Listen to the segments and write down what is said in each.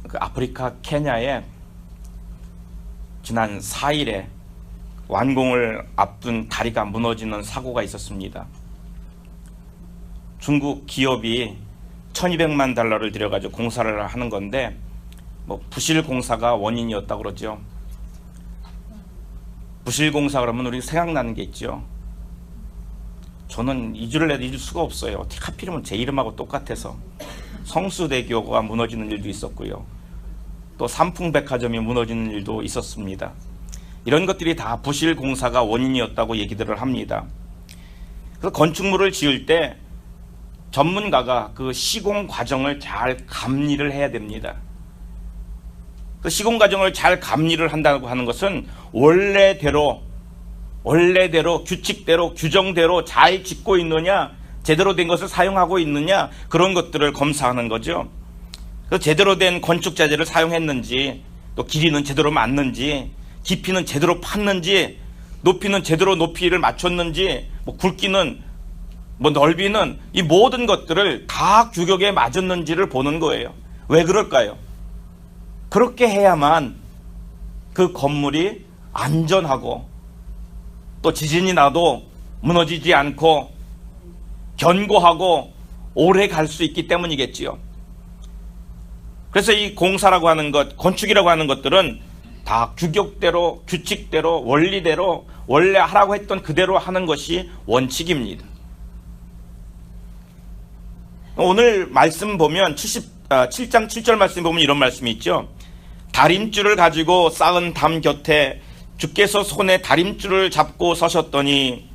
그 아프리카 케냐에 지난 4일에 완공을 앞둔 다리가 무너지는 사고가 있었습니다. 중국 기업이 1200만 달러를 들여가지고 공사를 하는 건데 부실 공사가 원인이었다고 그러죠. 부실 공사 그러면 우리 생각나는 게 있죠. 저는 잊을 애도 잊을 수가 없어요. 어떻게 하필이면 제 이름하고 똑같아서 성수대교가 무너지는 일도 있었고요. 또 삼풍백화점이 무너지는 일도 있었습니다. 이런 것들이 다 부실 공사가 원인이었다고 얘기들을 합니다. 그래서 건축물을 지을 때 전문가가 그 시공 과정을 잘 감리를 해야 됩니다. 그 시공 과정을 잘 감리를 한다고 하는 것은 원래대로 규칙대로 규정대로 잘 짓고 있느냐, 제대로 된 것을 사용하고 있느냐, 그런 것들을 검사하는 거죠. 그래서 제대로 된 건축 자재를 사용했는지, 또 길이는 제대로 맞는지, 깊이는 제대로 팠는지, 높이는 제대로 높이를 맞췄는지, 굵기는 넓이는, 이 모든 것들을 다 규격에 맞았는지를 보는 거예요. 왜 그럴까요? 그렇게 해야만 그 건물이 안전하고 또 지진이 나도 무너지지 않고 견고하고 오래 갈 수 있기 때문이겠지요. 그래서 이 공사라고 하는 것, 건축이라고 하는 것들은 다 규격대로, 규칙대로, 원리대로, 원래 하라고 했던 그대로 하는 것이 원칙입니다. 오늘 말씀 보면 7장 7절 말씀 보면 이런 말씀이 있죠. 다림줄을 가지고 쌓은 담 곁에 주께서 손에 다림줄을 잡고 서셨더니,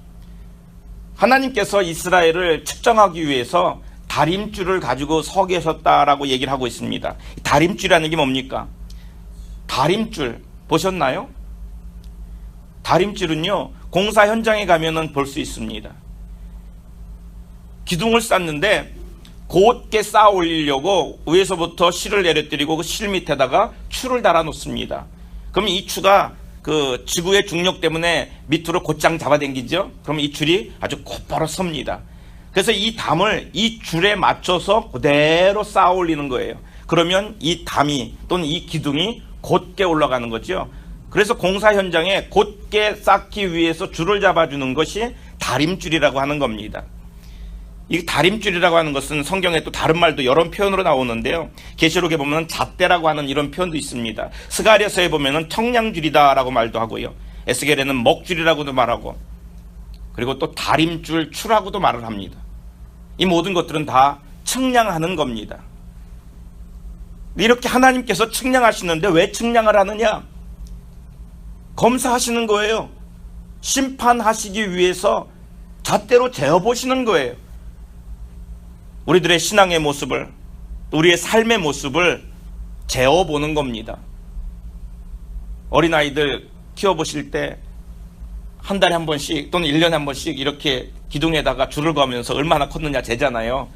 하나님께서 이스라엘을 측정하기 위해서 다림줄을 가지고 서 계셨다라고 얘기를 하고 있습니다. 다림줄이라는 게 뭡니까? 다림줄 보셨나요? 다림줄은요, 공사 현장에 가면은 볼 수 있습니다. 기둥을 쌓는데 곧게 쌓아 올리려고 위에서부터 실을 내려뜨리고 그 실 밑에다가 추를 달아 놓습니다. 그럼 이 추가 그 지구의 중력 때문에 밑으로 곧장 잡아당기죠. 그럼 이 줄이 아주 곧바로 섭니다. 그래서 이 담을 이 줄에 맞춰서 그대로 쌓아 올리는 거예요. 그러면 이 담이 또는 이 기둥이 곧게 올라가는 거죠. 그래서 공사 현장에 곧게 쌓기 위해서 줄을 잡아주는 것이 다림줄이라고 하는 겁니다. 이 다림줄이라고 하는 것은 성경에 또 다른 말도 여러 표현으로 나오는데요. 계시록에 보면 잣대라고 하는 이런 표현도 있습니다. 스가랴서에 보면 청량줄이다라고 말도 하고요. 에스겔에는 먹줄이라고도 말하고, 그리고 또 다림줄, 추라고도 말을 합니다. 이 모든 것들은 다 측량하는 겁니다. 이렇게 하나님께서 측량하시는데 왜 측량을 하느냐? 검사하시는 거예요. 심판하시기 위해서 잣대로 재어보시는 거예요. 우리들의 신앙의 모습을, 우리의 삶의 모습을 재어보는 겁니다. 어린아이들 키워보실 때 한 달에 한 번씩 또는 1년에 한 번씩 이렇게 기둥에다가 줄을 거면서 얼마나 컸느냐 재잖아요.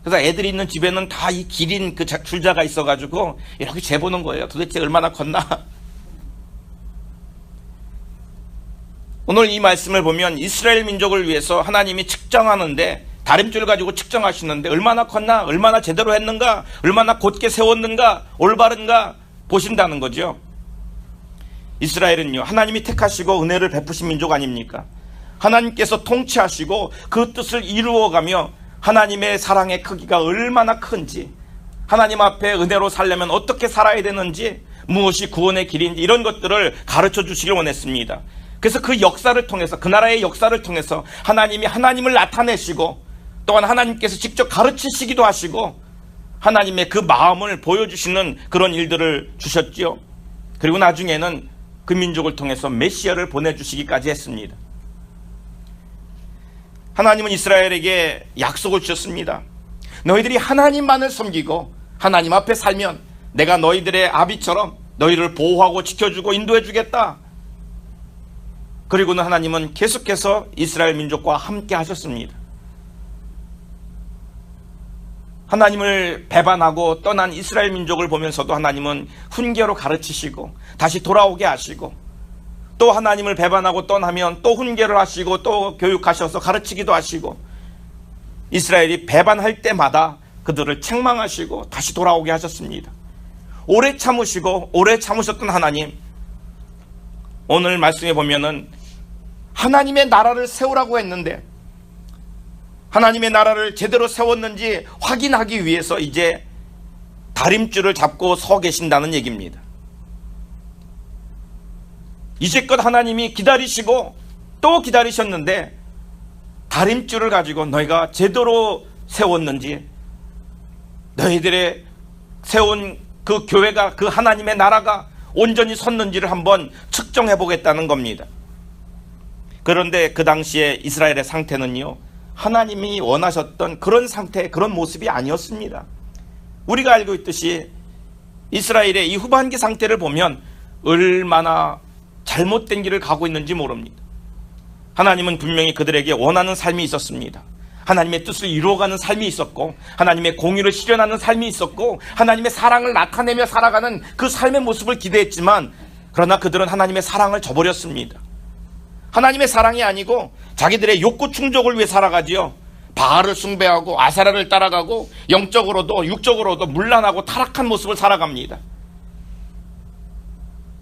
그래서 애들이 있는 집에는 다 이 길인 그 줄자가 있어가지고 이렇게 재보는 거예요. 도대체 얼마나 컸나? 오늘 이 말씀을 보면 이스라엘 민족을 위해서 하나님이 측정하는데, 다림줄 가지고 측정하시는데 얼마나 컸나, 얼마나 제대로 했는가, 얼마나 곧게 세웠는가, 올바른가 보신다는 거죠. 이스라엘은요, 하나님이 택하시고 은혜를 베푸신 민족 아닙니까? 하나님께서 통치하시고 그 뜻을 이루어가며 하나님의 사랑의 크기가 얼마나 큰지, 하나님 앞에 은혜로 살려면 어떻게 살아야 되는지, 무엇이 구원의 길인지, 이런 것들을 가르쳐 주시길 원했습니다. 그래서 그 역사를 통해서, 그 나라의 역사를 통해서 하나님이 하나님을 나타내시고, 또한 하나님께서 직접 가르치시기도 하시고 하나님의 그 마음을 보여주시는 그런 일들을 주셨지요. 그리고 나중에는 그 민족을 통해서 메시아를 보내주시기까지 했습니다. 하나님은 이스라엘에게 약속을 주셨습니다. 너희들이 하나님만을 섬기고 하나님 앞에 살면 내가 너희들의 아비처럼 너희를 보호하고 지켜주고 인도해 주겠다. 그리고는 하나님은 계속해서 이스라엘 민족과 함께 하셨습니다. 하나님을 배반하고 떠난 이스라엘 민족을 보면서도 하나님은 훈계로 가르치시고 다시 돌아오게 하시고, 또 하나님을 배반하고 떠나면 또 훈계를 하시고 또 교육하셔서 가르치기도 하시고, 이스라엘이 배반할 때마다 그들을 책망하시고 다시 돌아오게 하셨습니다. 오래 참으시고 오래 참으셨던 하나님, 오늘 말씀에 보면은 하나님의 나라를 세우라고 했는데 하나님의 나라를 제대로 세웠는지 확인하기 위해서 이제 다림줄을 잡고 서 계신다는 얘기입니다. 이제껏 하나님이 기다리시고 또 기다리셨는데 다림줄을 가지고 너희가 제대로 세웠는지, 너희들의 세운 그 교회가, 그 하나님의 나라가 온전히 섰는지를 한번 측정해 보겠다는 겁니다. 그런데 그 당시에 이스라엘의 상태는요, 하나님이 원하셨던 그런 상태, 그런 모습이 아니었습니다. 우리가 알고 있듯이 이스라엘의 이 후반기 상태를 보면 얼마나 잘못된 길을 가고 있는지 모릅니다. 하나님은 분명히 그들에게 원하는 삶이 있었습니다. 하나님의 뜻을 이루어가는 삶이 있었고, 하나님의 공의를 실현하는 삶이 있었고, 하나님의 사랑을 나타내며 살아가는 그 삶의 모습을 기대했지만, 그러나 그들은 하나님의 사랑을 저버렸습니다. 하나님의 사랑이 아니고 자기들의 욕구 충족을 위해 살아가지요. 바알을 숭배하고 아세라를 따라가고 영적으로도 육적으로도 문란하고 타락한 모습을 살아갑니다.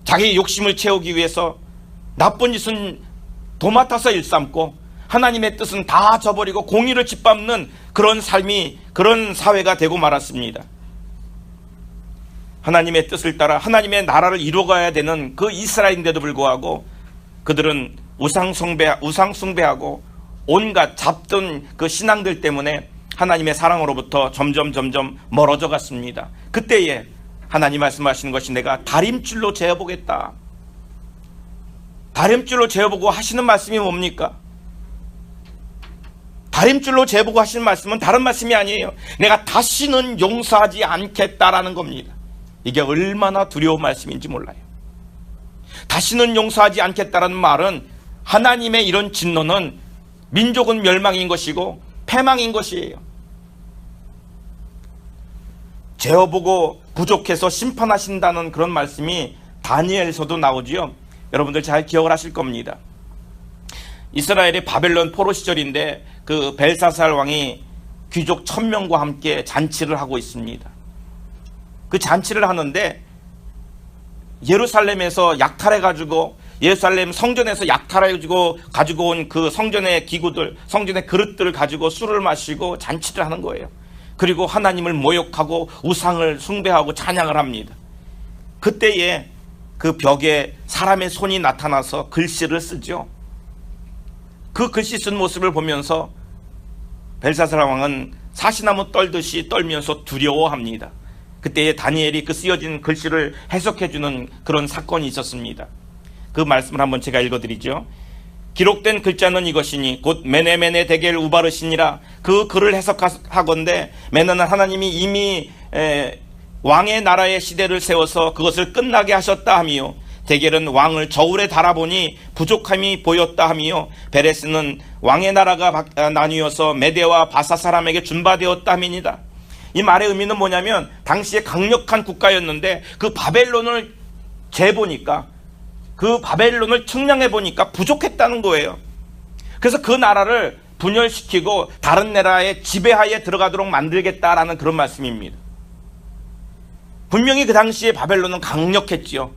자기의 욕심을 채우기 위해서 나쁜 짓은 도맡아서 일삼고 하나님의 뜻은 다 저버리고 공의를 짓밟는 그런 삶이, 그런 사회가 되고 말았습니다. 하나님의 뜻을 따라 하나님의 나라를 이루어가야 되는 그 이스라엘인데도 불구하고 그들은 우상 숭배하고 온갖 잡던 그 신앙들 때문에 하나님의 사랑으로부터 점점 멀어져 갔습니다. 그때에 하나님 말씀하시는 것이 내가 다림줄로 재어보겠다. 다림줄로 재어보고 하시는 말씀이 뭡니까? 다림줄로 재보고 하시는 말씀은 다른 말씀이 아니에요. 내가 다시는 용서하지 않겠다라는 겁니다. 이게 얼마나 두려운 말씀인지 몰라요. 다시는 용서하지 않겠다라는 말은 하나님의 이런 진노는 민족은 멸망인 것이고 패망인 것이에요. 재어보고 부족해서 심판하신다는 그런 말씀이 다니엘서도 나오지요. 여러분들 잘 기억을 하실 겁니다. 이스라엘의 바벨론 포로 시절인데 그 벨사살 왕이 귀족 1000명과 함께 잔치를 하고 있습니다. 그 잔치를 하는데 예루살렘에서 약탈해가지고, 예루살렘 성전에서 약탈해가지고 온 그 성전의 기구들, 성전의 그릇들을 가지고 술을 마시고 잔치를 하는 거예요. 그리고 하나님을 모욕하고 우상을 숭배하고 찬양을 합니다. 그때에 그 벽에 사람의 손이 나타나서 글씨를 쓰죠. 그 글씨 쓴 모습을 보면서 벨사살 왕은 사시나무 떨듯이 떨면서 두려워합니다. 그때에 다니엘이 그 쓰여진 글씨를 해석해주는 그런 사건이 있었습니다. 그 말씀을 한번 제가 읽어드리죠. 기록된 글자는 이것이니 곧 메네메네 데겔 우바르시니라. 그 글을 해석하건대 메네는 하나님이 이미 왕의 나라의 시대를 세워서 그것을 끝나게 하셨다 하미요, 데겔은 왕을 저울에 달아보니 부족함이 보였다 하미요, 베레스는 왕의 나라가 나뉘어서 메대와 바사 사람에게 준바되었다 함이니다. 이 말의 의미는 뭐냐면 당시에 강력한 국가였는데 그 바벨론을 재보니까, 그 바벨론을 측량해 보니까 부족했다는 거예요. 그래서 그 나라를 분열시키고 다른 나라의 지배하에 들어가도록 만들겠다라는 그런 말씀입니다. 분명히 그 당시에 바벨론은 강력했지요.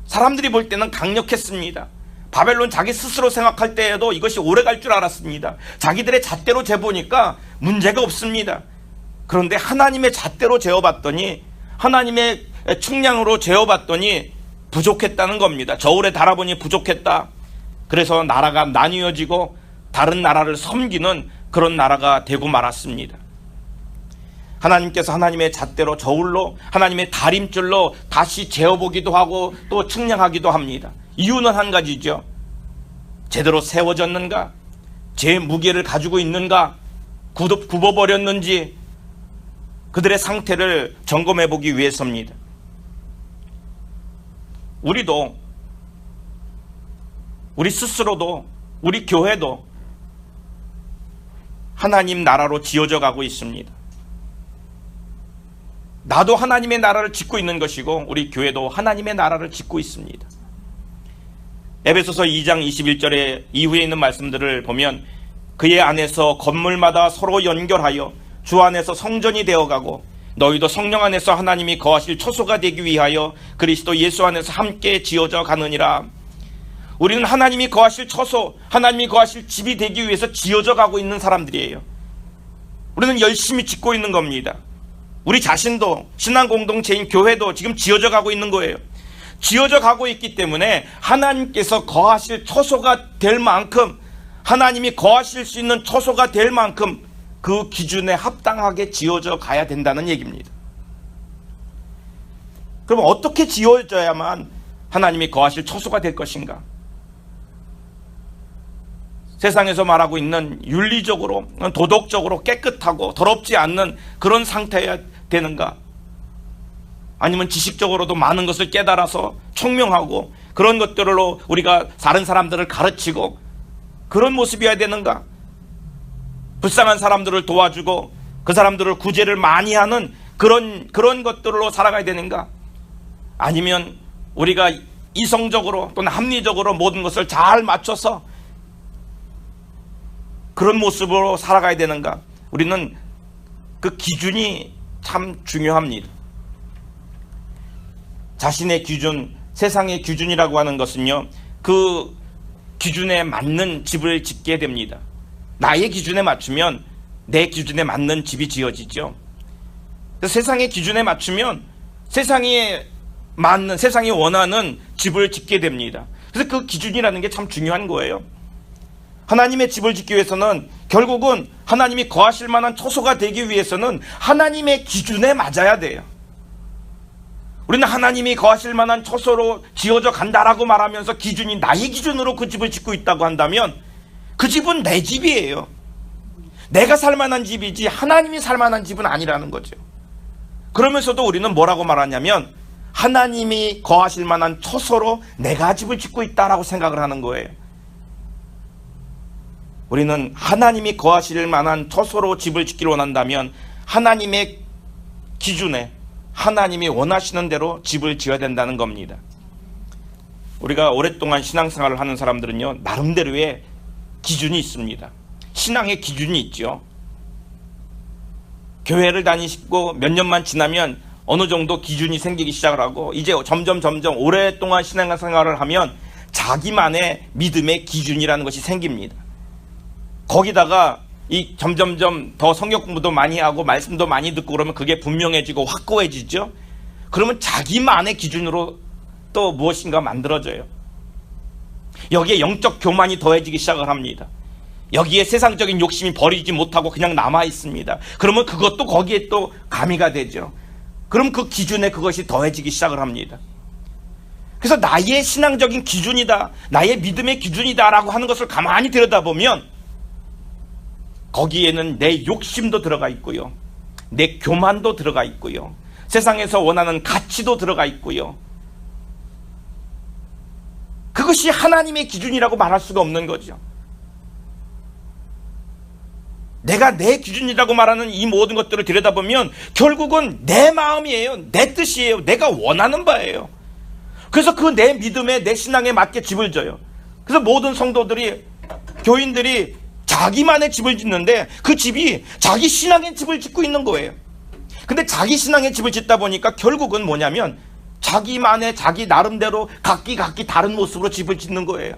사람들이 볼 때는 강력했습니다. 바벨론 자기 스스로 생각할 때에도 이것이 오래 갈 줄 알았습니다. 자기들의 잣대로 재보니까 문제가 없습니다. 그런데 하나님의 잣대로 재어봤더니, 하나님의 측량으로 재어봤더니 부족했다는 겁니다. 저울에 달아보니 부족했다. 그래서 나라가 나뉘어지고 다른 나라를 섬기는 그런 나라가 되고 말았습니다. 하나님께서 하나님의 잣대로, 저울로, 하나님의 다림줄로 다시 재어보기도 하고 또 측량하기도 합니다. 이유는 한 가지죠. 제대로 세워졌는가? 제 무게를 가지고 있는가? 굽어버렸는지 그들의 상태를 점검해 보기 위해서입니다. 우리도, 우리 스스로도, 우리 교회도 하나님 나라로 지어져 가고 있습니다. 나도 하나님의 나라를 짓고 있는 것이고 우리 교회도 하나님의 나라를 짓고 있습니다. 에베소서 2장 21절에 이후에 있는 말씀들을 보면 그의 안에서 건물마다 서로 연결하여 주 안에서 성전이 되어가고 너희도 성령 안에서 하나님이 거하실 처소가 되기 위하여 그리스도 예수 안에서 함께 지어져 가느니라. 우리는 하나님이 거하실 처소, 하나님이 거하실 집이 되기 위해서 지어져 가고 있는 사람들이에요. 우리는 열심히 짓고 있는 겁니다. 우리 자신도, 신앙 공동체인 교회도 지금 지어져 가고 있는 거예요. 지어져 가고 있기 때문에 하나님께서 거하실 처소가 될 만큼, 하나님이 거하실 수 있는 처소가 될 만큼 그 기준에 합당하게 지어져 가야 된다는 얘기입니다. 그럼 어떻게 지어져야만 하나님이 거하실 처소가 될 것인가? 세상에서 말하고 있는 윤리적으로, 도덕적으로 깨끗하고 더럽지 않는 그런 상태여야 되는가? 아니면 지식적으로도 많은 것을 깨달아서 총명하고 그런 것들로 우리가 다른 사람들을 가르치고 그런 모습이어야 되는가? 불쌍한 사람들을 도와주고 그 사람들을 구제를 많이 하는 그런 것들로 살아가야 되는가? 아니면 우리가 이성적으로 또는 합리적으로 모든 것을 잘 맞춰서 그런 모습으로 살아가야 되는가? 우리는 그 기준이 참 중요합니다. 자신의 기준, 세상의 기준이라고 하는 것은요, 그 기준에 맞는 집을 짓게 됩니다. 나의 기준에 맞추면 내 기준에 맞는 집이 지어지죠. 세상의 기준에 맞추면 세상이 맞는, 세상이 원하는 집을 짓게 됩니다. 그래서 그 기준이라는 게 참 중요한 거예요. 하나님의 집을 짓기 위해서는 결국은 하나님이 거하실 만한 처소가 되기 위해서는 하나님의 기준에 맞아야 돼요. 우리는 하나님이 거하실 만한 처소로 지어져 간다라고 말하면서 기준이 나의 기준으로 그 집을 짓고 있다고 한다면 그 집은 내 집이에요. 내가 살 만한 집이지 하나님이 살 만한 집은 아니라는 거죠. 그러면서도 우리는 뭐라고 말하냐면 하나님이 거하실 만한 처소로 내가 집을 짓고 있다라고 생각을 하는 거예요. 우리는 하나님이 거하실 만한 처소로 집을 짓기를 원한다면 하나님의 기준에 하나님이 원하시는 대로 집을 지어야 된다는 겁니다. 우리가 오랫동안 신앙생활을 하는 사람들은요, 나름대로의 기준이 있습니다. 신앙의 기준이 있죠. 교회를 다니시고 몇 년만 지나면 어느 정도 기준이 생기기 시작을 하고 이제 점점 오랫동안 신앙생활을 하면 자기만의 믿음의 기준이라는 것이 생깁니다. 거기다가 이 점점점 더 성경 공부도 많이 하고 말씀도 많이 듣고 그러면 그게 분명해지고 확고해지죠. 그러면 자기만의 기준으로 또 무엇인가 만들어져요. 여기에 영적 교만이 더해지기 시작을 합니다. 여기에 세상적인 욕심이 버리지 못하고 그냥 남아 있습니다. 그러면 그것도 거기에 또 가미가 되죠. 그럼 그 기준에 그것이 더해지기 시작을 합니다. 그래서 나의 신앙적인 기준이다, 나의 믿음의 기준이다라고 하는 것을 가만히 들여다보면 거기에는 내 욕심도 들어가 있고요, 내 교만도 들어가 있고요, 세상에서 원하는 가치도 들어가 있고요. 그것이 하나님의 기준이라고 말할 수가 없는 거죠. 내가 내 기준이라고 말하는 이 모든 것들을 들여다보면 결국은 내 마음이에요, 내 뜻이에요, 내가 원하는 바예요. 그래서 그 내 믿음에, 내 신앙에 맞게 집을 져요. 그래서 모든 성도들이, 교인들이 자기만의 집을 짓는데 그 집이 자기 신앙의 집을 짓고 있는 거예요. 근데 자기 신앙의 집을 짓다 보니까 결국은 뭐냐면 자기만의, 자기 나름대로 각기 다른 모습으로 집을 짓는 거예요.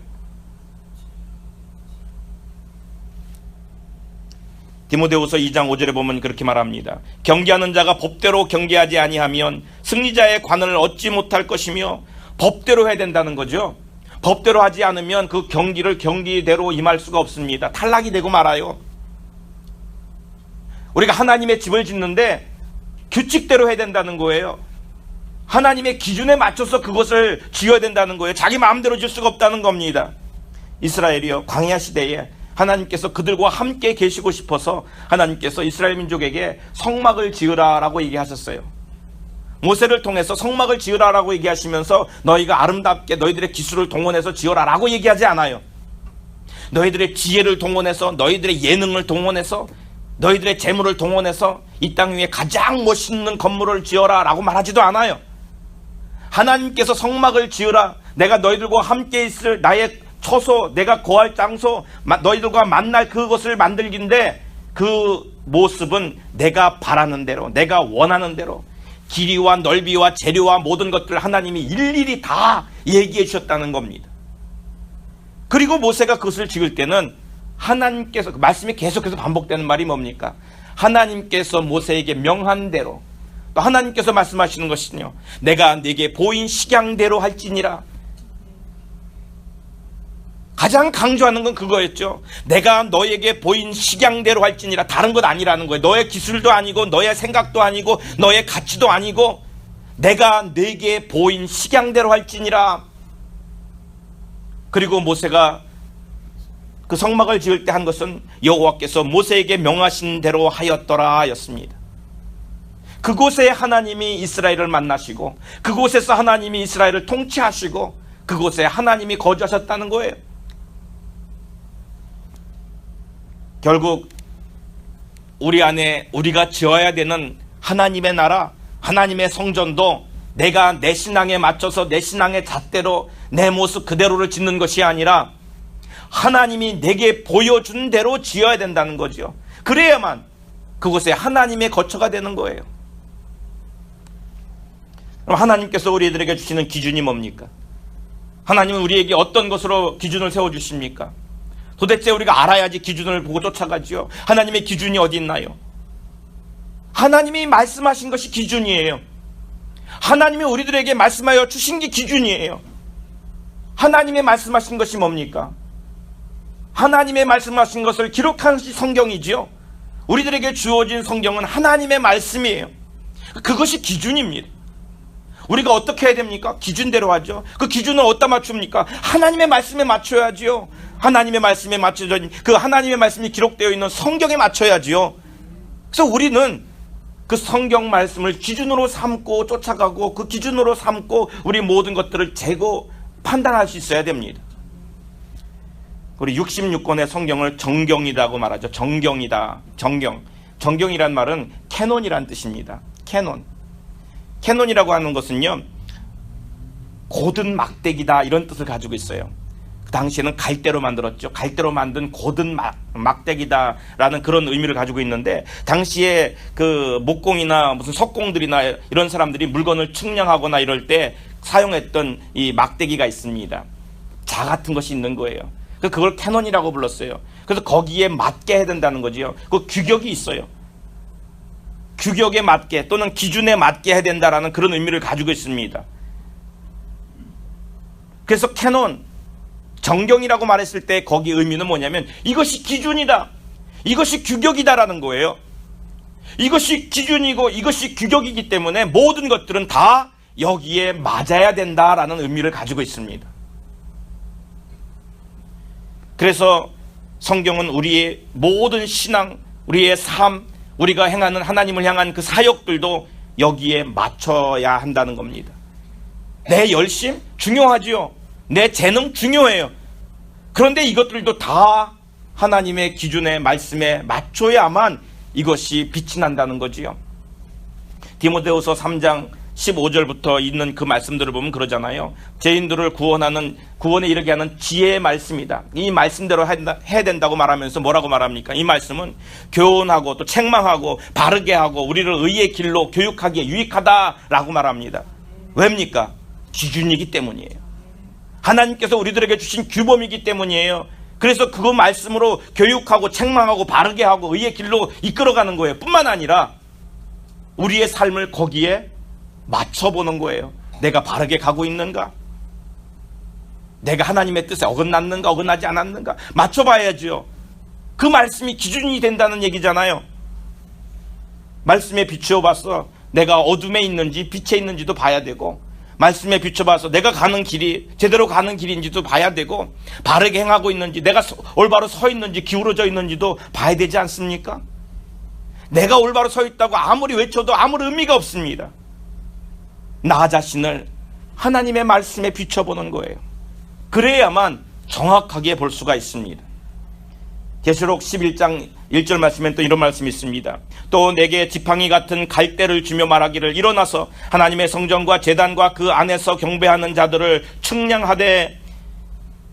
디모데후서 2장 5절에 보면 그렇게 말합니다. 경계하는 자가 법대로 경계하지 아니하면 승리자의 관을 얻지 못할 것이며, 법대로 해야 된다는 거죠. 법대로 하지 않으면 그 경기대로 임할 수가 없습니다. 탈락이 되고 말아요. 우리가 하나님의 집을 짓는데 규칙대로 해야 된다는 거예요. 하나님의 기준에 맞춰서 그것을 지어야 된다는 거예요. 자기 마음대로 질 수가 없다는 겁니다. 이스라엘이요, 광야 시대에 하나님께서 그들과 함께 계시고 싶어서 하나님께서 이스라엘 민족에게 성막을 지으라라고 얘기하셨어요. 모세를 통해서 성막을 지으라라고 얘기하시면서 너희가 아름답게 너희들의 기술을 동원해서 지어라라고 얘기하지 않아요. 너희들의 지혜를 동원해서, 너희들의 예능을 동원해서, 너희들의 재물을 동원해서 이 땅 위에 가장 멋있는 건물을 지어라라고 말하지도 않아요. 하나님께서 성막을 지으라, 내가 너희들과 함께 있을 나의 처소, 내가 거할 장소, 너희들과 만날 그것을 만들긴데 그 모습은 내가 바라는 대로, 내가 원하는 대로 길이와 넓이와 재료와 모든 것들을 하나님이 일일이 다 얘기해 주셨다는 겁니다. 그리고 모세가 그것을 지을 때는 하나님께서, 그 말씀이 계속해서 반복되는 말이 뭡니까? 하나님께서 모세에게 명한 대로, 또 하나님께서 말씀하시는 것은요, 내가 네게 보인 식양대로 할지니라. 가장 강조하는 건 그거였죠. 내가 너에게 보인 식양대로 할지니라. 다른 것 아니라는 거예요. 너의 기술도 아니고 너의 생각도 아니고 너의 가치도 아니고 내가 네게 보인 식양대로 할지니라. 그리고 모세가 그 성막을 지을 때 한 것은 여호와께서 모세에게 명하신 대로 하였더라 였습니다. 그곳에 하나님이 이스라엘을 만나시고 그곳에서 하나님이 이스라엘을 통치하시고 그곳에 하나님이 거주하셨다는 거예요. 결국 우리 안에 우리가 지어야 되는 하나님의 나라, 하나님의 성전도 내가 내 신앙에 맞춰서 내 신앙의 잣대로 내 모습 그대로를 짓는 것이 아니라 하나님이 내게 보여준 대로 지어야 된다는 거죠. 그래야만 그곳에 하나님의 거처가 되는 거예요. 그럼 하나님께서 우리들에게 주시는 기준이 뭡니까? 하나님은 우리에게 어떤 것으로 기준을 세워주십니까? 도대체 우리가 알아야지 기준을 보고 쫓아가지요. 하나님의 기준이 어디 있나요? 하나님이 말씀하신 것이 기준이에요. 하나님이 우리들에게 말씀하여 주신 게 기준이에요. 하나님의 말씀하신 것이 뭡니까? 하나님의 말씀하신 것을 기록한 것이 성경이지요. 우리들에게 주어진 성경은 하나님의 말씀이에요. 그것이 기준입니다. 우리가 어떻게 해야 됩니까? 기준대로 하죠. 그 기준을 어디다 맞춥니까? 하나님의 말씀에 맞춰야지요. 하나님의 말씀에 맞춰져 그 하나님의 말씀이 기록되어 있는 성경에 맞춰야지요. 그래서 우리는 그 성경 말씀을 기준으로 삼고 쫓아가고 그 기준으로 삼고 우리 모든 것들을 재고 판단할 수 있어야 됩니다. 우리 66권의 성경을 정경이라고 말하죠. 정경이다. 정경. 정경이란 말은 캐논이란 뜻입니다. 캐논. 캐논이라고 하는 것은요, 고든 막대기다 이런 뜻을 가지고 있어요. 그 당시에는 갈대로 만들었죠. 갈대로 만든 고든 막대기다라는 그런 의미를 가지고 있는데, 당시에 그 목공이나 무슨 석공들이나 이런 사람들이 물건을 측량하거나 이럴 때 사용했던 이 막대기가 있습니다. 자 같은 것이 있는 거예요. 그걸 캐논이라고 불렀어요. 그래서 거기에 맞게 해야 된다는 거지요. 그 규격이 있어요. 규격에 맞게 또는 기준에 맞게 해야 된다라는 그런 의미를 가지고 있습니다. 그래서 캐논, 정경이라고 말했을 때 거기 의미는 뭐냐면 이것이 기준이다, 이것이 규격이다라는 거예요. 이것이 기준이고 이것이 규격이기 때문에 모든 것들은 다 여기에 맞아야 된다라는 의미를 가지고 있습니다. 그래서 성경은 우리의 모든 신앙, 우리의 삶, 우리가 행하는 하나님을 향한 그 사역들도 여기에 맞춰야 한다는 겁니다. 내 열심 중요하지요. 내 재능 중요해요. 그런데 이것들도 다 하나님의 기준의 말씀에 맞춰야만 이것이 빛이 난다는 거지요. 디모데후서 3장 15절부터 있는 그 말씀들을 보면 그러잖아요. 죄인들을 구원에 이르게 하는 지혜의 말씀이다. 이 말씀대로 해야 된다고 말하면서 뭐라고 말합니까? 이 말씀은 교훈하고 또 책망하고 바르게 하고 우리를 의의 길로 교육하기에 유익하다라고 말합니다. 왜입니까? 기준이기 때문이에요. 하나님께서 우리들에게 주신 규범이기 때문이에요. 그래서 그거 말씀으로 교육하고 책망하고 바르게 하고 의의 길로 이끌어가는 거예요. 뿐만 아니라 우리의 삶을 거기에 맞춰보는 거예요. 내가 바르게 가고 있는가? 내가 하나님의 뜻에 어긋났는가 어긋나지 않았는가? 맞춰봐야죠. 그 말씀이 기준이 된다는 얘기잖아요. 말씀에 비추어봐서 내가 어둠에 있는지 빛에 있는지도 봐야 되고, 말씀에 비춰봐서 내가 가는 길이 제대로 가는 길인지도 봐야 되고, 바르게 행하고 있는지, 내가 올바로 서 있는지 기울어져 있는지도 봐야 되지 않습니까? 내가 올바로 서 있다고 아무리 외쳐도 아무런 의미가 없습니다. 나 자신을 하나님의 말씀에 비춰보는 거예요. 그래야만 정확하게 볼 수가 있습니다. 계시록 11장 1절 말씀엔 또 이런 말씀이 있습니다. 또 내게 지팡이 같은 갈대를 주며 말하기를 일어나서 하나님의 성전과 제단과 그 안에서 경배하는 자들을 측량하되,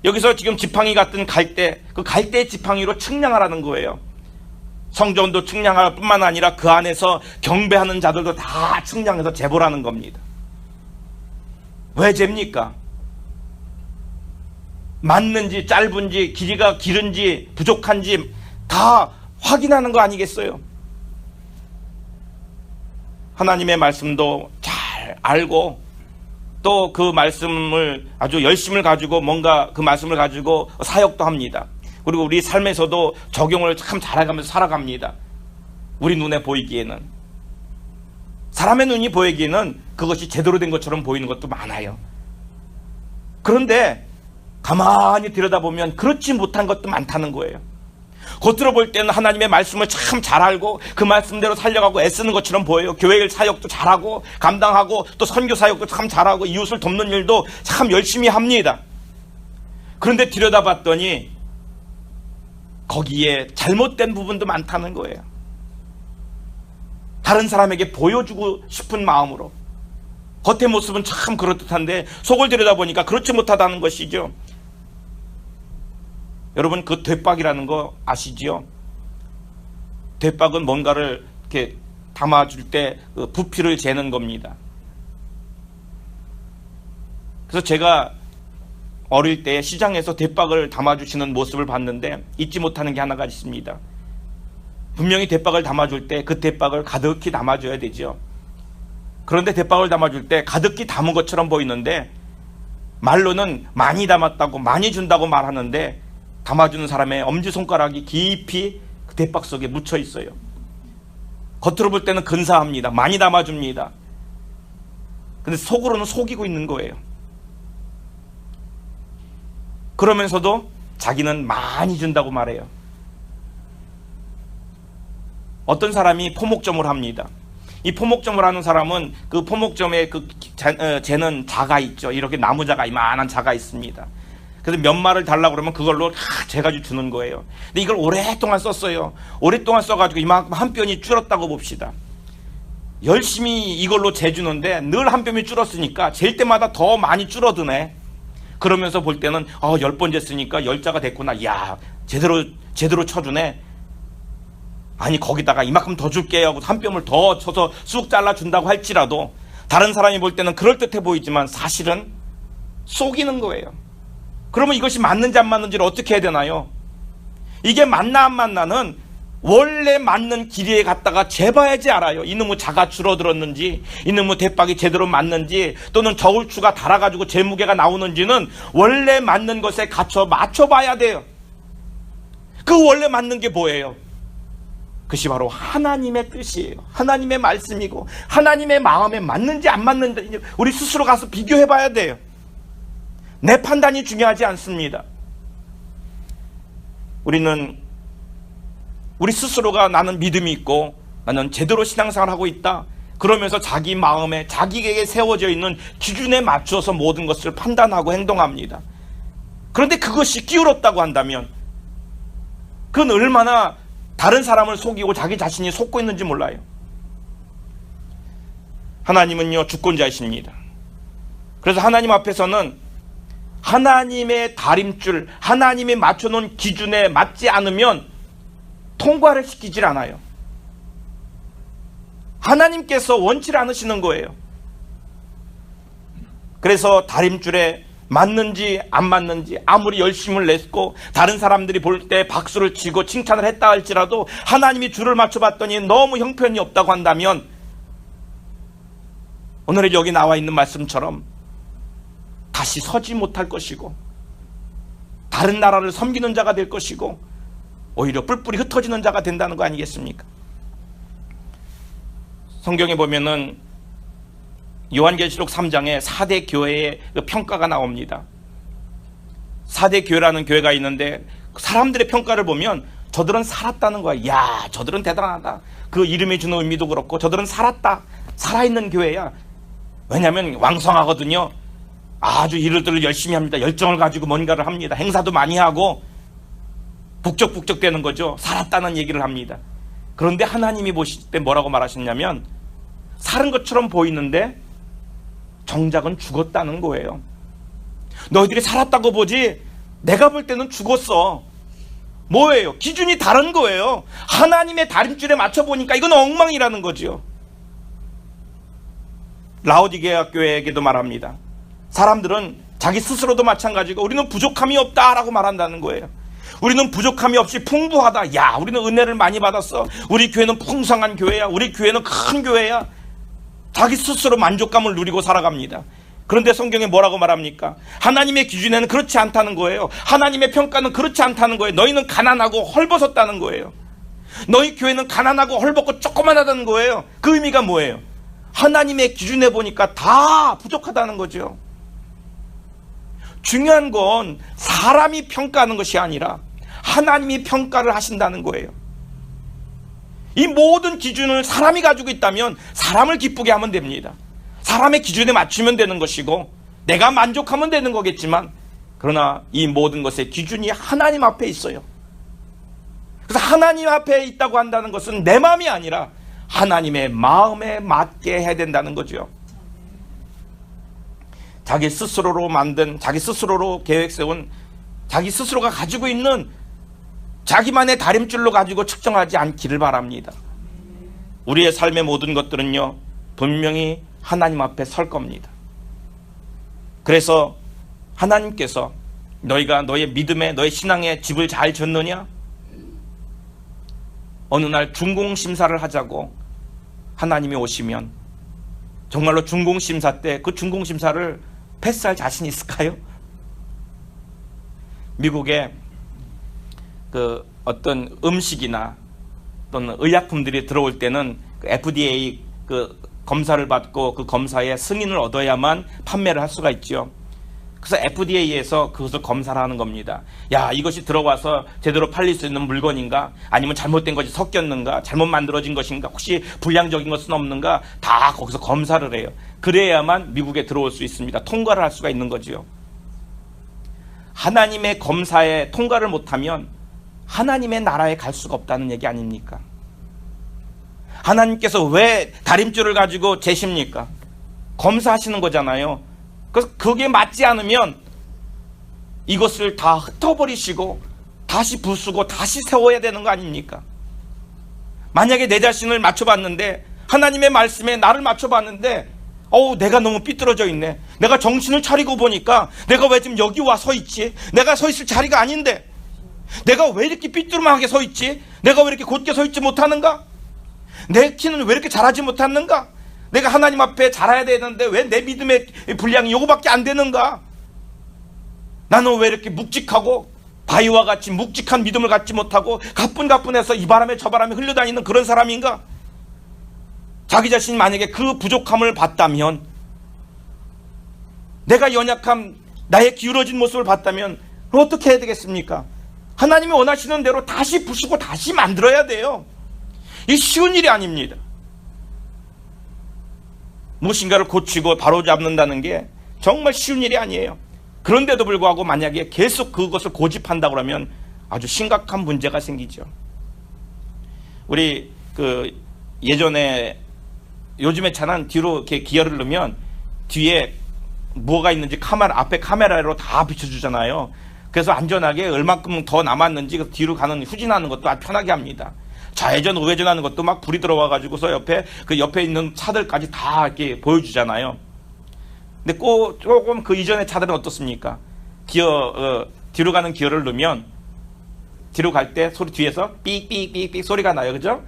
여기서 지금 지팡이 같은 갈대, 그 갈대 지팡이로 측량하라는 거예요. 성전도 측량할 뿐만 아니라 그 안에서 경배하는 자들도 다 측량해서 재보라는 겁니다. 왜 잽니까? 맞는지 짧은지 길이가 길은지 부족한지 다 확인하는 거 아니겠어요? 하나님의 말씀도 잘 알고 또 그 말씀을 아주 열심을 가지고 뭔가 그 말씀을 가지고 사역도 합니다. 그리고 우리 삶에서도 적용을 참 잘해가면서 살아갑니다. 우리 눈에 보이기에는. 사람의 눈이 보이기에는 그것이 제대로 된 것처럼 보이는 것도 많아요. 그런데 가만히 들여다보면 그렇지 못한 것도 많다는 거예요. 겉으로 볼 때는 하나님의 말씀을 참 잘 알고 그 말씀대로 살려가고 애쓰는 것처럼 보여요. 교회 사역도 잘하고 감당하고 또 선교 사역도 참 잘하고 이웃을 돕는 일도 참 열심히 합니다. 그런데 들여다봤더니 거기에 잘못된 부분도 많다는 거예요. 다른 사람에게 보여주고 싶은 마음으로. 겉의 모습은 참 그럴듯한데 속을 들여다보니까 그렇지 못하다는 것이죠. 여러분, 그 되박이라는 거 아시지요? 되박은 뭔가를 이렇게 담아줄 때 그 부피를 재는 겁니다. 그래서 제가 어릴 때 시장에서 대박을 담아주시는 모습을 봤는데 잊지 못하는 게 하나가 있습니다. 분명히 대박을 담아줄 때 그 대박을 가득히 담아줘야 되죠. 그런데 대박을 담아줄 때 가득히 담은 것처럼 보이는데 말로는 많이 담았다고 많이 준다고 말하는데 담아주는 사람의 엄지손가락이 깊이 그 대박 속에 묻혀 있어요. 겉으로 볼 때는 근사합니다. 많이 담아줍니다. 근데 속으로는 속이고 있는 거예요. 그러면서도 자기는 많이 준다고 말해요. 어떤 사람이 포목점을 합니다. 이 포목점을 하는 사람은 그 포목점에 그 재는 자가 있죠. 이렇게 나무자가 이만한 자가 있습니다. 그래서 몇 마를 달라고 그러면 그걸로 재가지고 주는 거예요. 근데 이걸 오랫동안 썼어요. 오랫동안 써가지고 이만큼 한 뼘이 줄었다고 봅시다. 열심히 이걸로 재주는데 늘 한 뼘이 줄었으니까 잴 때마다 더 많이 줄어드네. 그러면서 볼 때는 10번 쟀으니까 10자가 됐구나. 이야, 제대로 쳐주네. 아니, 거기다가 이만큼 더 줄게 하고 한 뼘을 더 쳐서 쑥 잘라준다고 할지라도 다른 사람이 볼 때는 그럴듯해 보이지만 사실은 속이는 거예요. 그러면 이것이 맞는지 안 맞는지를 어떻게 해야 되나요? 이게 맞나 안 맞나는 원래 맞는 길이에 갔다가 재봐야지 알아요. 이놈의 자가 줄어들었는지, 이놈의 대박이 제대로 맞는지, 또는 저울추가 달아가지고 제 무게가 나오는지는 원래 맞는 것에 맞춰봐야 돼요. 그 원래 맞는 게 뭐예요? 그것이 바로 하나님의 뜻이에요. 하나님의 말씀이고 하나님의 마음에 맞는지 안 맞는지 우리 스스로 가서 비교해봐야 돼요. 내 판단이 중요하지 않습니다. 우리는 우리 스스로가 나는 믿음이 있고 나는 제대로 신앙생활을 하고 있다. 그러면서 자기 마음에 자기에게 세워져 있는 기준에 맞춰서 모든 것을 판단하고 행동합니다. 그런데 그것이 기울었다고 한다면 그건 얼마나 다른 사람을 속이고 자기 자신이 속고 있는지 몰라요. 하나님은요, 주권자이십니다. 그래서 하나님 앞에서는 하나님의 다림줄, 하나님이 맞춰놓은 기준에 맞지 않으면 통과를 시키질 않아요. 하나님께서 원치 않으시는 거예요. 그래서 다림줄에 맞는지 안 맞는지 아무리 열심을 냈고 다른 사람들이 볼 때 박수를 치고 칭찬을 했다 할지라도 하나님이 줄을 맞춰봤더니 너무 형편이 없다고 한다면 오늘 여기 나와 있는 말씀처럼 다시 서지 못할 것이고 다른 나라를 섬기는 자가 될 것이고 오히려 뿔뿔이 흩어지는 자가 된다는 거 아니겠습니까? 성경에 보면은 요한계시록 3장에 4대 교회의 평가가 나옵니다. 4대 교회라는 교회가 있는데 사람들의 평가를 보면 저들은 살았다는 거야. 야, 저들은 대단하다. 그 이름이 주는 의미도 그렇고 저들은 살았다. 살아있는 교회야. 왜냐하면 왕성하거든요. 아주 일들을 열심히 합니다. 열정을 가지고 뭔가를 합니다. 행사도 많이 하고 북적북적 되는 거죠. 살았다는 얘기를 합니다. 그런데 하나님이 보실 때 뭐라고 말하셨냐면 살은 것처럼 보이는데 정작은 죽었다는 거예요. 너희들이 살았다고 보지 내가 볼 때는 죽었어. 뭐예요? 기준이 다른 거예요. 하나님의 다림줄에 맞춰보니까 이건 엉망이라는 거죠. 라오디게아 교회에게도 말합니다. 사람들은 자기 스스로도 마찬가지고 우리는 부족함이 없다라고 말한다는 거예요. 우리는 부족함이 없이 풍부하다. 야, 우리는 은혜를 많이 받았어. 우리 교회는 풍성한 교회야. 우리 교회는 큰 교회야. 자기 스스로 만족감을 누리고 살아갑니다. 그런데 성경에 뭐라고 말합니까? 하나님의 기준에는 그렇지 않다는 거예요. 하나님의 평가는 그렇지 않다는 거예요. 너희는 가난하고 헐벗었다는 거예요. 너희 교회는 가난하고 헐벗고 조그만하다는 거예요. 그 의미가 뭐예요? 하나님의 기준에 보니까 다 부족하다는 거죠. 중요한 건 사람이 평가하는 것이 아니라 하나님이 평가를 하신다는 거예요. 이 모든 기준을 사람이 가지고 있다면 사람을 기쁘게 하면 됩니다. 사람의 기준에 맞추면 되는 것이고 내가 만족하면 되는 거겠지만, 그러나 이 모든 것의 기준이 하나님 앞에 있어요. 그래서 하나님 앞에 있다고 한다는 것은 내 마음이 아니라 하나님의 마음에 맞게 해야 된다는 거죠. 자기 스스로로 만든, 자기 스스로로 계획 세운, 자기 스스로가 가지고 있는 자기만의 다림줄로 가지고 측정하지 않기를 바랍니다. 우리의 삶의 모든 것들은요, 분명히 하나님 앞에 설 겁니다. 그래서 하나님께서 너희가 너의 믿음에, 너의 신앙에 집을 잘 졌느냐? 어느 날 준공심사를 하자고 하나님이 오시면 정말로 준공심사 때 그 준공심사를 패스할 자신이 있을까요? 미국에 그 어떤 음식이나 또는 의약품들이 들어올 때는 그 FDA 그 검사를 받고 그 검사의 승인을 얻어야만 판매를 할 수가 있죠. 그래서 FDA에서 그것을 검사를 하는 겁니다. 야, 이것이 들어와서 제대로 팔릴 수 있는 물건인가? 아니면 잘못된 것이 섞였는가? 잘못 만들어진 것인가? 혹시 불량적인 것은 없는가? 다 거기서 검사를 해요. 그래야만 미국에 들어올 수 있습니다. 통과를 할 수가 있는 거죠. 하나님의 검사에 통과를 못하면 하나님의 나라에 갈 수가 없다는 얘기 아닙니까? 하나님께서 왜 다림줄을 가지고 재십니까? 검사하시는 거잖아요. 그래서 그게 맞지 않으면 이것을 다 흩어버리시고 다시 부수고 다시 세워야 되는 거 아닙니까? 만약에 내 자신을 맞춰봤는데, 하나님의 말씀에 나를 맞춰봤는데, 내가 너무 삐뚤어져 있네. 내가 정신을 차리고 보니까 내가 왜 지금 여기 와 서 있지? 내가 서 있을 자리가 아닌데 내가 왜 이렇게 삐뚤음하게 서 있지? 내가 왜 이렇게 곧게 서 있지 못하는가? 내 키는 왜 이렇게 자라지 못하는가? 내가 하나님 앞에 자라야 되는데 왜 내 믿음의 분량이 요거밖에 안 되는가? 나는 왜 이렇게 묵직하고 바위와 같이 묵직한 믿음을 갖지 못하고 가뿐가뿐해서 이 바람에 저 바람에 흘러다니는 그런 사람인가? 자기 자신이 만약에 그 부족함을 봤다면, 내가 연약함, 나의 기울어진 모습을 봤다면 어떻게 해야 되겠습니까? 하나님이 원하시는 대로 다시 부수고 다시 만들어야 돼요. 이 쉬운 일이 아닙니다. 무엇인가를 고치고 바로잡는다는 게 정말 쉬운 일이 아니에요. 그런데도 불구하고 만약에 계속 그것을 고집한다 그러면 아주 심각한 문제가 생기죠. 우리 예전에, 요즘에 차는 뒤로 이렇게 기어를 넣으면 뒤에 뭐가 있는지 앞에 카메라로 다 비춰주잖아요. 그래서 안전하게 얼마큼 더 남았는지 뒤로 가는, 후진하는 것도 아주 편하게 합니다. 좌회전, 우회전하는 것도 막 불이 들어와가지고서 옆에 있는 차들까지 다 이렇게 보여주잖아요. 근데 조금 그 이전의 차들은 어떻습니까? 뒤로 가는 기어를 넣으면 뒤로 갈 때 소리 뒤에서 삑삑삑삑 소리가 나요. 그죠?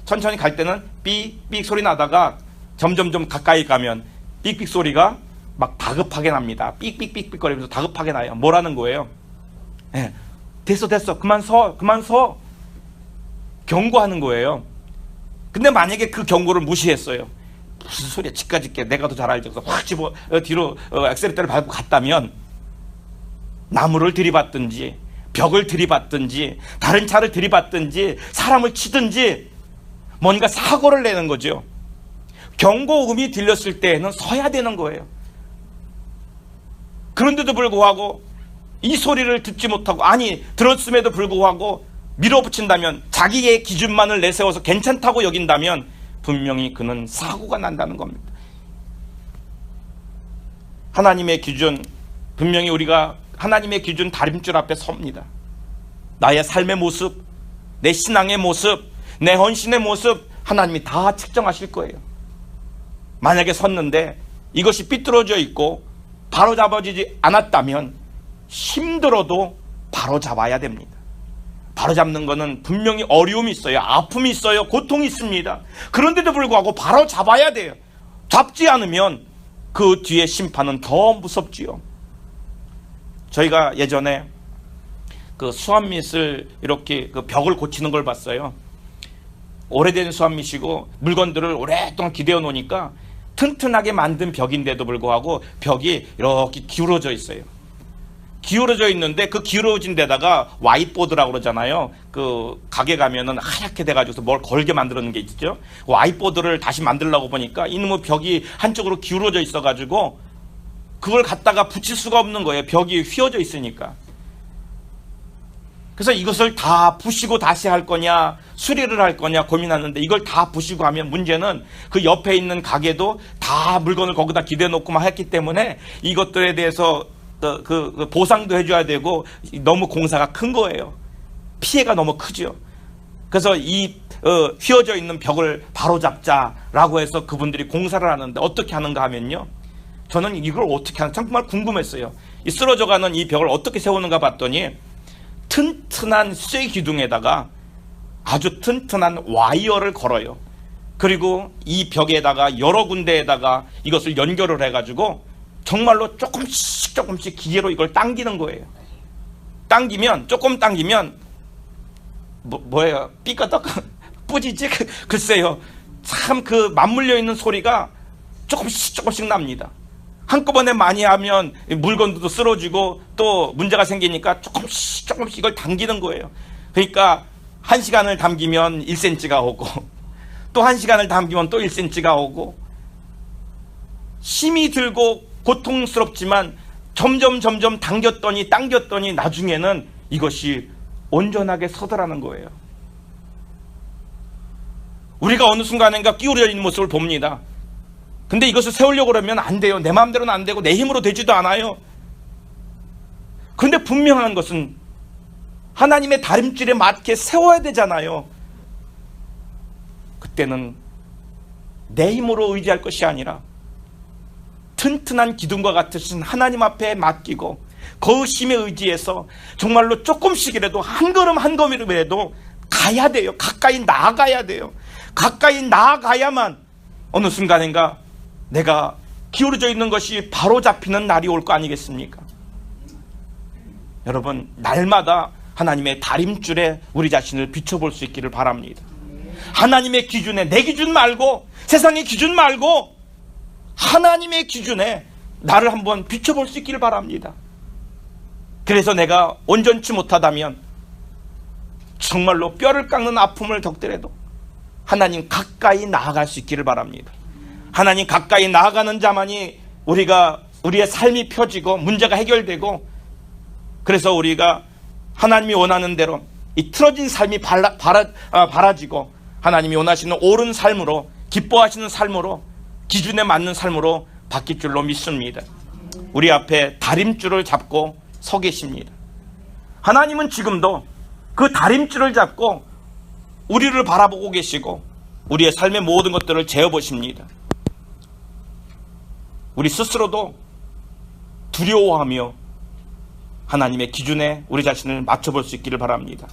천천히 갈 때는 삑삑 소리 나다가 점점 가까이 가면 삑삑 소리가 막 다급하게 납니다. 삑삑삑삑 거리면서 다급하게 나요. 뭐라는 거예요? 네. 됐어. 그만 서. 경고하는 거예요. 근데 만약에 그 경고를 무시했어요. 무슨 소리야, 집까짓게 내가 더 잘 알지. 그래서 확 집어 뒤로 엑셀레터를 밟고 갔다면 나무를 들이받든지 벽을 들이받든지 다른 차를 들이받든지 사람을 치든지 뭔가 사고를 내는 거죠. 경고음이 들렸을 때에는 서야 되는 거예요. 그런데도 불구하고 이 소리를 듣지 못하고, 아니 들었음에도 불구하고 밀어붙인다면, 자기의 기준만을 내세워서 괜찮다고 여긴다면 분명히 그는 사고가 난다는 겁니다. 하나님의 기준, 분명히 우리가 하나님의 기준 다림줄 앞에 섭니다. 나의 삶의 모습, 내 신앙의 모습, 내 헌신의 모습 하나님이 다 측정하실 거예요. 만약에 섰는데 이것이 삐뚤어져 있고 바로잡아지지 않았다면 힘들어도 바로잡아야 됩니다. 바로잡는 것은 분명히 어려움이 있어요. 아픔이 있어요. 고통이 있습니다. 그런데도 불구하고 바로잡아야 돼요. 잡지 않으면 그 뒤에 심판은 더 무섭지요. 저희가 예전에 그 수압밋을 이렇게 그 벽을 고치는 걸 봤어요. 오래된 수압밋이고 물건들을 오랫동안 기대어 놓으니까 튼튼하게 만든 벽인데도 불구하고 벽이 이렇게 기울어져 있어요. 기울어져 있는데 그 기울어진 데다가 와이트보드라고 그러잖아요. 그 가게 가면은 하얗게 돼가지고 뭘 걸게 만들어놓은 게 있죠. 와이트보드를 다시 만들려고 보니까 이놈의 벽이 한쪽으로 기울어져 있어가지고 그걸 갖다가 붙일 수가 없는 거예요. 벽이 휘어져 있으니까. 그래서 이것을 다 부시고 다시 할 거냐 수리를 할 거냐 고민하는데 이걸 다 부시고 하면 문제는 그 옆에 있는 가게도 다 물건을 거기다 기대어 놓고만 했기 때문에 이것들에 대해서 그 보상도 해줘야 되고 너무 공사가 큰 거예요. 피해가 너무 크죠. 그래서 이 휘어져 있는 벽을 바로잡자라고 해서 그분들이 공사를 하는데 어떻게 하는가 하면요, 저는 이걸 어떻게 하는지 정말 궁금했어요. 이 쓰러져가는 이 벽을 어떻게 세우는가 봤더니 튼튼한 쇠 기둥에다가 아주 튼튼한 와이어를 걸어요. 그리고 이 벽에다가 여러 군데에다가 이것을 연결을 해가지고 정말로 조금씩 기계로 이걸 당기는 거예요. 당기면 조금 당기면 뭐예요? 삐까떡 뿌지지? 글쎄요. 참 그 맞물려 있는 소리가 조금씩 납니다. 한꺼번에 많이 하면 물건도 쓰러지고 또 문제가 생기니까 조금씩 이걸 당기는 거예요. 그러니까 1시간을 당기면 1cm가 오고 또 1시간을 당기면 또 1cm가 오고 힘이 들고 고통스럽지만 점점 당겼더니 나중에는 이것이 온전하게 서더라는 거예요. 우리가 어느 순간인가 끼우려 있는 모습을 봅니다. 근데 이것을 세우려고 그러면 안 돼요. 내 마음대로는 안 되고 내 힘으로 되지도 않아요. 그런데 분명한 것은 하나님의 다림줄에 맞게 세워야 되잖아요. 그때는 내 힘으로 의지할 것이 아니라 튼튼한 기둥과 같으신 하나님 앞에 맡기고 그 힘에 의지해서 정말로 조금씩이라도 한 걸음이라도 가야 돼요. 가까이 나아가야 돼요. 가까이 나아가야만 어느 순간인가 내가 기울어져 있는 것이 바로 잡히는 날이 올 거 아니겠습니까? 여러분, 날마다 하나님의 다림줄에 우리 자신을 비춰볼 수 있기를 바랍니다. 하나님의 기준에, 내 기준 말고 세상의 기준 말고 하나님의 기준에 나를 한번 비춰볼 수 있기를 바랍니다. 그래서 내가 온전치 못하다면 정말로 뼈를 깎는 아픔을 겪더라도 하나님 가까이 나아갈 수 있기를 바랍니다. 하나님 가까이 나아가는 자만이 우리의 삶이 펴지고 문제가 해결되고, 그래서 우리가 하나님이 원하는 대로 이 틀어진 삶이 바라지고 하나님이 원하시는 옳은 삶으로, 기뻐하시는 삶으로, 기준에 맞는 삶으로 바뀔 줄로 믿습니다. 우리 앞에 다림줄을 잡고 서 계십니다. 하나님은 지금도 그 다림줄을 잡고 우리를 바라보고 계시고 우리의 삶의 모든 것들을 재어보십니다. 우리 스스로도 두려워하며 하나님의 기준에 우리 자신을 맞춰볼 수 있기를 바랍니다.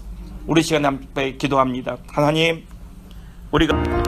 우리 시간에 함께 기도합니다. 하나님, 우리가